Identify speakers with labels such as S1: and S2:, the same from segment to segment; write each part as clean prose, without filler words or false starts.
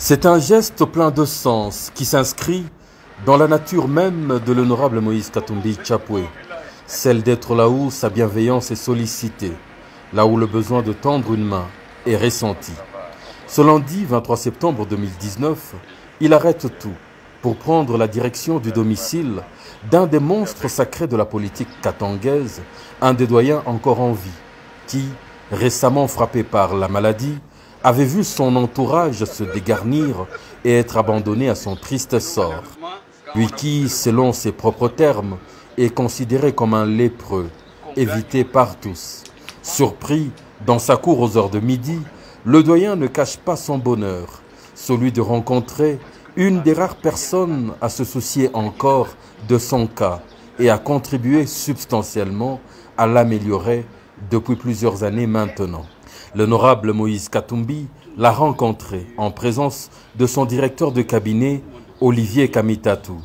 S1: C'est un geste plein de sens qui s'inscrit dans la nature même de l'honorable Moïse Katumbi Tchapoué, celle d'être là où sa bienveillance est sollicitée, là où le besoin de tendre une main est ressenti. Ce lundi 23 septembre 2019, il arrête tout pour prendre la direction du domicile d'un des monstres sacrés de la politique katangaise, un des doyens encore en vie, qui, récemment frappé par la maladie, avait vu son entourage se dégarnir et être abandonné à son triste sort. Lui qui, selon ses propres termes, est considéré comme un lépreux, évité par tous. Surpris dans sa cour aux heures de midi, le doyen ne cache pas son bonheur, celui de rencontrer une des rares personnes à se soucier encore de son cas et à contribuer substantiellement à l'améliorer depuis plusieurs années maintenant. L'honorable Moïse Katumbi l'a rencontré en présence de son directeur de cabinet, Olivier Kamitatou.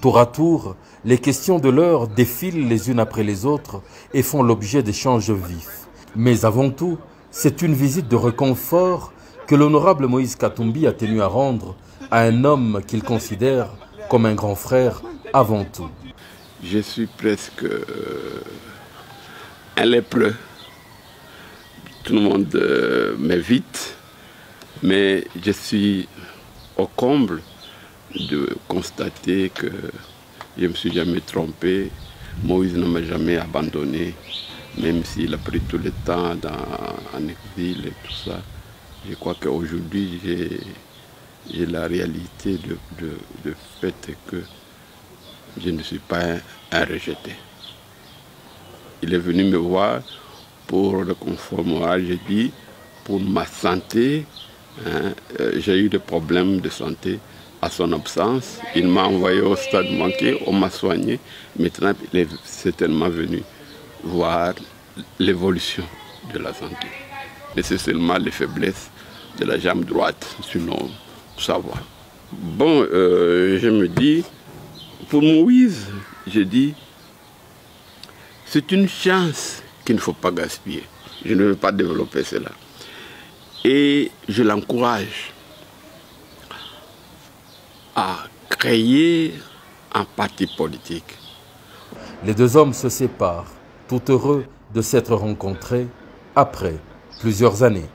S1: Tour à tour, les questions de l'heure défilent les unes après les autres et font l'objet d'échanges vifs. Mais avant tout, c'est une visite de réconfort que l'honorable Moïse Katumbi a tenu à rendre à un homme qu'il considère comme un grand frère avant tout.
S2: Je suis presque un lépreux. Tout le monde m'évite, mais je suis au comble de constater que je ne me suis jamais trompé. Moïse ne m'a jamais abandonné, même s'il a pris tout le temps en exil et tout ça. Je crois qu'aujourd'hui, j'ai la réalité de fait que je ne suis pas un rejeté. Il est venu me voir pour le confort moral, j'ai dit, pour ma santé. J'ai eu des problèmes de santé à son absence. Il m'a envoyé au stade manqué, on m'a soigné. Maintenant, il est certainement venu voir l'évolution de la santé. Mais c'est seulement les faiblesses de la jambe droite, sinon ça va. Bon, je me dis, pour Moïse, je dis, c'est une chance qu'il ne faut pas gaspiller. Je ne veux pas développer cela. Et je l'encourage à créer un parti politique.
S1: Les deux hommes se séparent, tout heureux de s'être rencontrés après plusieurs années.